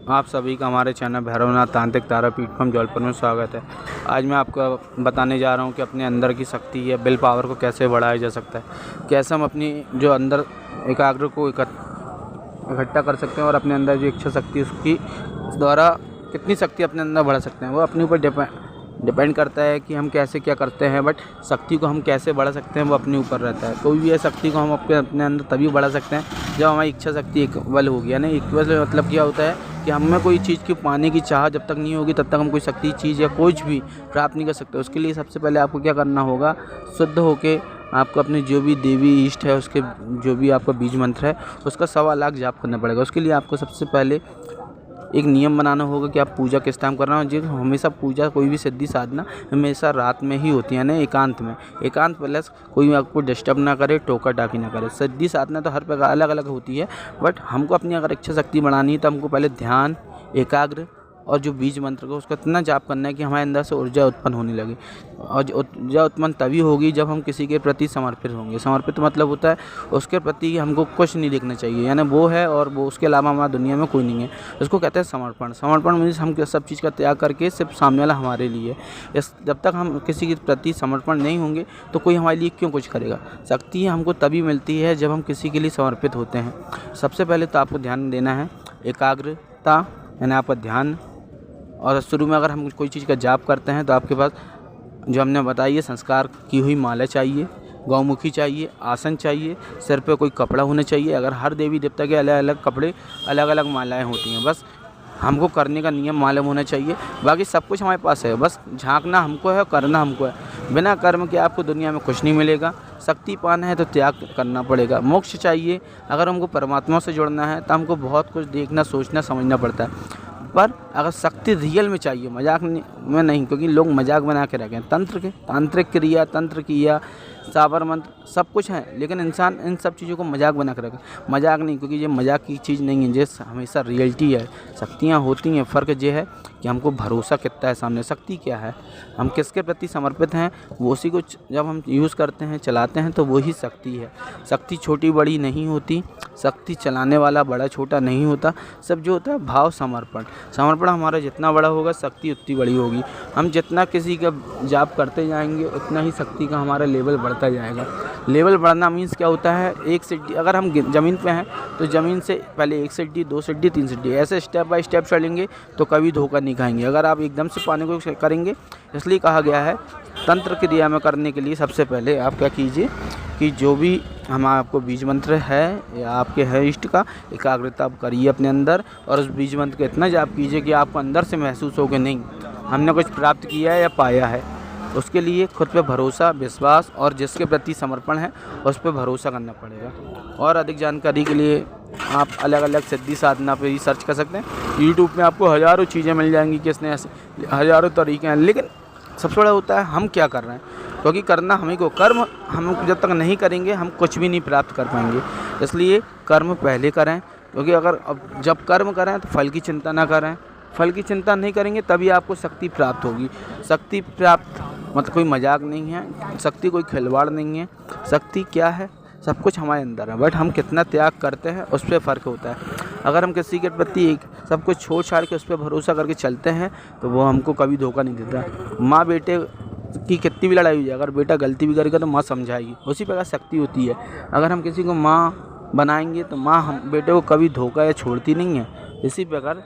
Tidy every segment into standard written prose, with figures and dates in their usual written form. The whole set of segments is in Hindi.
आप सभी का हमारे चैनल भैरवनाथ तांत्रिक तारापीठ पर जबलपुर में स्वागत है। आज मैं आपको बताने जा रहा हूं कि अपने अंदर की शक्ति या विल पावर को कैसे बढ़ाया जा सकता है, कैसे हम अपनी जो अंदर एकाग्र को इकट्ठा कर सकते हैं और अपने अंदर जो इच्छा शक्ति उसकी द्वारा कितनी शक्ति अपने अंदर बढ़ा सकते हैं। वो अपने ऊपर डिपेंड करता है कि हम कैसे क्या करते हैं, बट शक्ति को हम कैसे बढ़ा सकते हैं वो अपने ऊपर रहता है। कोई भी है शक्ति को हम अपने अंदर तभी बढ़ा सकते हैं जब हमारी इच्छा शक्ति इक्वल होगी। यानी इक्वल मतलब क्या होता है कि हमें कोई चीज़ की पाने की चाह जब तक नहीं होगी तब तक हम कोई शक्ति चीज़ या कुछ भी प्राप्त नहीं कर सकते। उसके लिए सबसे पहले आपको क्या करना होगा, शुद्ध होके आपको अपने जो भी देवी इष्ट है उसके जो भी आपका बीज मंत्र है उसका 1.25 लाख जाप करना पड़ेगा। उसके लिए आपको सबसे पहले एक नियम बनाना होगा कि आप पूजा किस टाइम कर रहे हो। जी हमेशा पूजा कोई भी सिद्धि साधना हमेशा रात में ही होती है, यानी एकांत प्लस कोई आपको डिस्टर्ब ना करे, टोका टाकी ना करे। सिद्धि साधना तो हर प्रकार अलग अलग होती है, बट हमको अपनी अगर इच्छा शक्ति बढ़ानी है तो हमको पहले ध्यान, एकाग्र और जो बीज मंत्र को उसका इतना जाप करना है कि हमारे अंदर से ऊर्जा उत्पन्न होने लगे। और ऊर्जा उत्पन्न तभी होगी जब हम किसी के प्रति समर्पित होंगे। समर्पित मतलब होता है उसके प्रति हमको कुछ नहीं देखना चाहिए, यानी वो है और वो उसके अलावा हमारी दुनिया में कोई नहीं है। उसको कहते हैं समर्पण। समर्पण मीन्स हम सब चीज़ का त्याग करके सिर्फ सामने वाला हमारे लिए। जब तक हम किसी के प्रति समर्पण नहीं होंगे तो कोई हमारे लिए क्यों कुछ करेगा। शक्ति हमको तभी मिलती है जब हम किसी के लिए समर्पित होते हैं। सबसे पहले तो आपको ध्यान देना है, एकाग्रता यानी आपका ध्यान। और शुरू में अगर हम कोई चीज़ का जाप करते हैं तो आपके पास जो हमने बताई है संस्कार की हुई माला चाहिए, गौमुखी चाहिए, आसन चाहिए, सिर पे कोई कपड़ा होना चाहिए। अगर हर देवी देवता के अलग अलग कपड़े, अलग अलग मालाएं होती हैं, बस हमको करने का नियम मालूम होना चाहिए। बाकी सब कुछ हमारे पास है, बस झांकना हमको है, करना हमको है। बिना कर्म के आपको दुनिया में कुछ नहीं मिलेगा। शक्ति पाना है तो त्याग करना पड़ेगा। मोक्ष चाहिए, अगर हमको परमात्मा से जुड़ना है तो हमको बहुत कुछ देखना, सोचना, समझना पड़ता है। पर अगर शक्ति रियल में चाहिए, मजाक में नहीं, क्योंकि लोग मजाक बना के रखें। तांत्रिक क्रिया, तंत्र क्रिया, साबर मंत्र सब कुछ है, लेकिन इंसान इन सब चीज़ों को मजाक बना के रखे। मजाक नहीं, क्योंकि ये मजाक की चीज़ नहीं है, ये हमेशा रियलिटी है। शक्तियाँ होती हैं, फ़र्क ये है कि हमको भरोसा कितना है सामने। शक्ति क्या है, हम किसके प्रति समर्पित हैं, वो उसी को जब हम यूज़ करते हैं, चलाते हैं तो वही शक्ति है। शक्ति छोटी बड़ी नहीं होती, शक्ति चलाने वाला बड़ा छोटा नहीं होता। सब जो होता है भाव, समर्पण हमारा जितना बड़ा होगा शक्ति उतनी बड़ी होगी। हम जितना किसी का जाप करते जाएंगे उतना ही शक्ति का हमारा लेवल बढ़ता जाएगा। लेवल बढ़ना मीन्स क्या होता है, एक सीढ़ी अगर हम ज़मीन पे हैं तो ज़मीन से पहले 1 सीढ़ी, 2 सीढ़ी, 3 सीढ़ी, ऐसे स्टेप बाय स्टेप चलेंगे तो कभी धोखा नहीं खाएंगे। अगर आप एकदम से पाने को करेंगे, इसलिए कहा गया है तंत्र क्रिया में करने के लिए सबसे पहले आप क्या कीजिए कि जो भी हम आपको बीज मंत्र है या आपके है इष्ट का, एकाग्रता आप करिए अपने अंदर और उस बीज मंत्र का इतना जाप कीजिए कि आपको अंदर से महसूस हो कि नहीं हमने कुछ प्राप्त किया है या पाया है। उसके लिए खुद पे भरोसा, विश्वास और जिसके प्रति समर्पण है उस पर भरोसा करना पड़ेगा। और अधिक जानकारी के लिए आप अलग अलग सिद्धि साधना पे ही सर्च कर सकते हैं। यूट्यूब में आपको हज़ारों चीज़ें मिल जाएंगी कि इसने ऐसे हज़ारों तरीके हैं, लेकिन सबसे बड़ा होता है हम क्या कर रहे हैं, क्योंकि करना हमें को कर्म हम जब तक नहीं करेंगे हम कुछ भी नहीं प्राप्त कर पाएंगे। इसलिए कर्म पहले करें, क्योंकि अगर अब जब कर्म करें तो फल की चिंता ना करें। फल की चिंता नहीं करेंगे तभी आपको शक्ति प्राप्त होगी। शक्ति प्राप्त मतलब कोई मजाक नहीं है, शक्ति कोई खिलवाड़ नहीं है। शक्ति क्या है, सब कुछ हमारे अंदर है, बट हम कितना त्याग करते हैं उस पर फ़र्क होता है। अगर हम किसी के प्रति एक सब कुछ छोड़ छाड़ के उस पर भरोसा करके चलते हैं तो वो हमको कभी धोखा नहीं देता। माँ बेटे की कितनी भी लड़ाई हो जाए, अगर बेटा गलती भी करेगा तो माँ समझाएगी, उसी प्रकार शक्ति होती है। अगर हम किसी को माँ बनाएंगे तो माँ हम बेटे को कभी धोखा या छोड़ती नहीं है। इसी प्रकार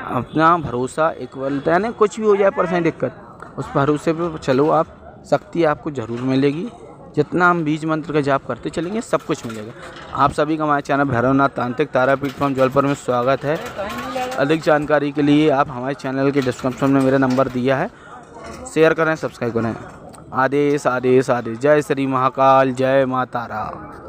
अपना भरोसा इक्वलता, यानी कुछ भी हो जाए परसेंट दिक्कत, उस भरोसे पे चलो आप, शक्ति आपको ज़रूर मिलेगी। जितना हम बीज मंत्र का जाप करते चलेंगे सब कुछ मिलेगा। आप सभी का हमारे चैनल भैरवनाथ तांत्रिक तारापीठ पर जबलपुर में स्वागत है। अधिक जानकारी के लिए आप हमारे चैनल के डिस्क्रिप्शन में मेरा नंबर दिया है, शेयर करें, सब्सक्राइब करें। आदेश आदेश आदेश। जय श्री महाकाल, जय माँ तारा।